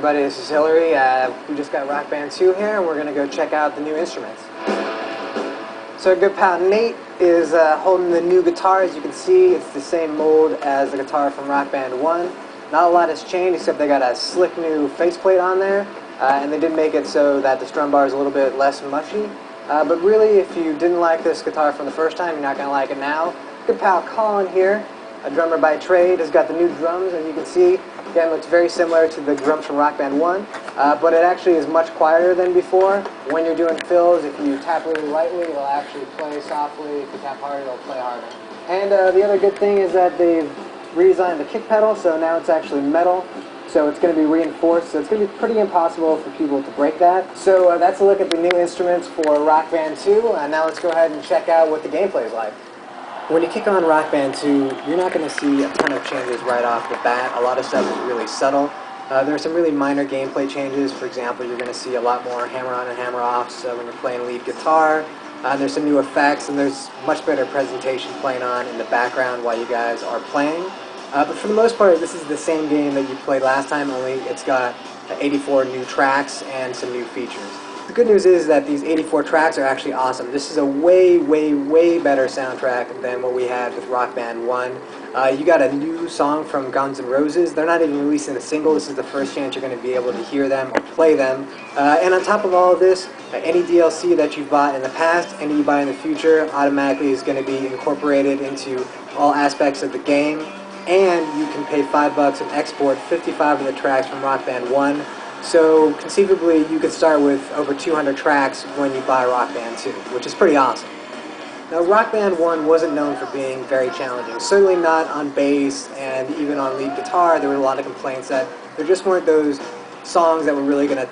everybody, this is Hillary. We just got Rock Band 2 here, and we're going to go check out the new instruments. So our good pal Nate is holding the new guitar. As you can see, it's the same mold as the guitar from Rock Band 1. Not a lot has changed, except they got a slick new faceplate on there, and they did make it so that the strum bar is a little bit less mushy. But really, if you didn't like this guitar from the first time, you're not going to like it now. Good pal Colin here, a drummer by trade, has got the new drums, and you can see, again, looks very similar to the drums from Rock Band 1, but it actually is much quieter than before. When you're doing fills, if you tap really lightly, it'll actually play softly. If you tap harder, it'll play harder. And the other good thing is that they've redesigned the kick pedal, so now it's actually metal, so it's going to be reinforced, so it's going to be pretty impossible for people to break that. So that's a look at the new instruments for Rock Band 2, and now let's go ahead and check out what the gameplay is like. When you kick on Rock Band 2, you're not going to see a ton of changes right off the bat. A lot of stuff is really subtle. There are some really minor gameplay changes. For example, you're going to see a lot more hammer-on and hammer-offs when you're playing lead guitar. There's some new effects, and there's much better presentation playing on in the background while you guys are playing. But for the most part, this is the same game that you played last time, only it's got 84 new tracks and some new features. The good news is that these 84 tracks are actually awesome. This is a way, way, way better soundtrack than what we had with Rock Band 1. You got a new song from Ign Roses. They're not even releasing a single. This is the first chance you're going to be able to hear them or play them. And on top of all of this, any DLC that you've bought in the past, any you buy in the future, automatically is going to be incorporated into all aspects of the game. And you can pay $5 and export 55 of the tracks from Rock Band 1. So conceivably, you could start with over 200 tracks when you buy Rock Band 2, which is pretty awesome. Now, Rock Band 1 wasn't known for being very challenging. Certainly not on bass, and even on lead guitar, there were a lot of complaints that there just weren't those songs that were really going to,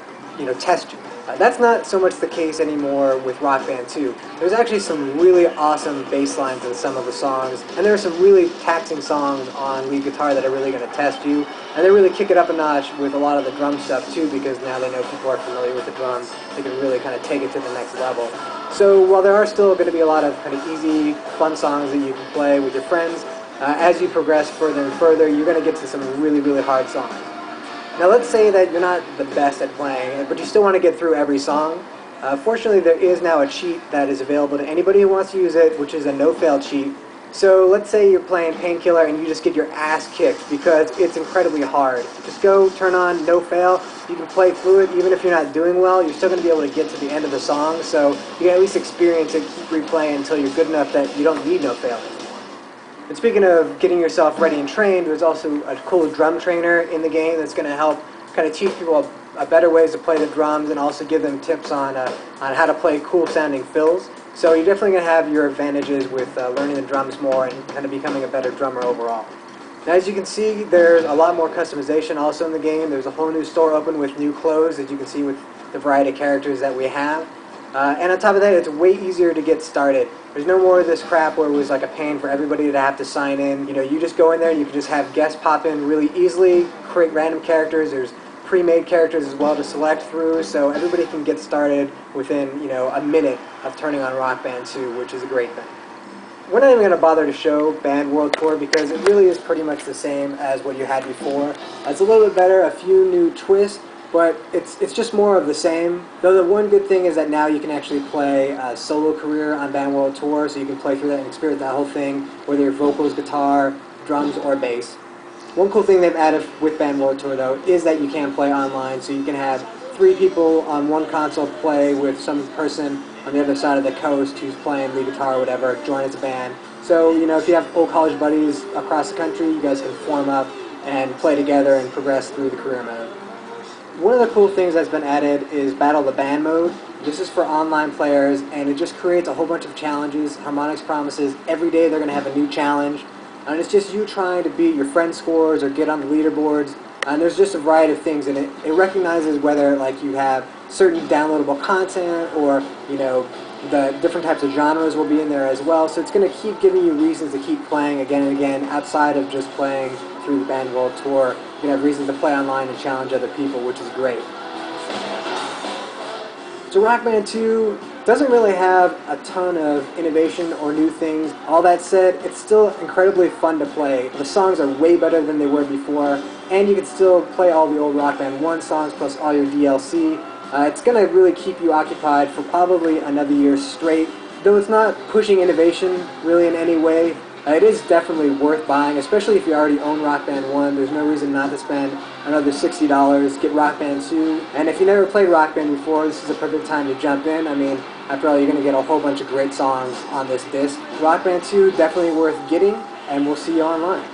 test you. That's not so much the case anymore with Rock Band 2. There's actually some really awesome bass lines in some of the songs, and there are some really taxing songs on lead guitar that are really going to test you, and they really kick it up a notch with a lot of the drum stuff too, because now they know people are familiar with the drums. They can really kind of take it to the next level. So while there are still going to be a lot of kind of easy, fun songs that you can play with your friends, as you progress further and further, you're going to get to some really, really hard songs. Now let's say that you're not the best at playing, but you still want to get through every song. Fortunately, there is now a cheat that is available to anybody who wants to use it, which is a no-fail cheat. So let's say you're playing Painkiller and you just get your ass kicked because it's incredibly hard. Just go turn on no-fail. You can play through it even if you're not doing well. You're still going to be able to get to the end of the song, so you can at least experience it, keep replaying until you're good enough that you don't need no-fail anymore. And speaking of getting yourself ready and trained, there's also a cool drum trainer in the game that's going to help kind of teach people better ways to play the drums and also give them tips on how to play cool sounding fills. So you're definitely going to have your advantages with learning the drums more and kind of becoming a better drummer overall. Now, as you can see, there's a lot more customization also in the game. There's a whole new store open with new clothes, as you can see with the variety of characters that we have. And on top of that, it's way easier to get started. There's no more of this crap where it was like a pain for everybody to have to sign in. You just go in there and you can just have guests pop in really easily, create random characters. There's pre-made characters as well to select through, so everybody can get started within, a minute of turning on Rock Band 2, which is a great thing. We're not even going to bother to show Band World Tour because it really is pretty much the same as what you had before. It's a little bit better, a few new twists, but it's just more of the same. Though the one good thing is that now you can actually play a solo career on Band World Tour, so you can play through that and experience that whole thing, whether you're vocals, guitar, drums, or bass. One cool thing they've added with Band World Tour, though, is that you can play online, so you can have 3 people on one console play with some person on the other side of the coast who's playing lead guitar or whatever, join as a band. So, if you have old college buddies across the country, you guys can form up and play together and progress through the career mode. One of the cool things that's been added is Battle the Band mode. This is for online players, and it just creates a whole bunch of challenges. Harmonix promises every day they're going to have a new challenge. And it's just you trying to beat your friends' scores or get on the leaderboards. And there's just a variety of things in it. It recognizes whether you have certain downloadable content or, the different types of genres will be in there as well. So it's going to keep giving you reasons to keep playing again and again outside of just playing through the Band World Tour. You can have reasons to play online and challenge other people, which is great. So Rock Band 2 Doesn't really have a ton of innovation or new things. All that said, it's still incredibly fun to play. The songs are way better than they were before, and you can still play all the old Rock Band 1 songs plus all your DLC. It's going to really keep you occupied for probably another year straight. Though it's not pushing innovation really in any way, it is definitely worth buying, especially if you already own Rock Band 1. There's no reason not to spend another $60, get Rock Band 2. And if you never played Rock Band before, this is a perfect time to jump in. I mean, after all, you're going to get a whole bunch of great songs on this disc. Rock Band 2, definitely worth getting, and we'll see you online.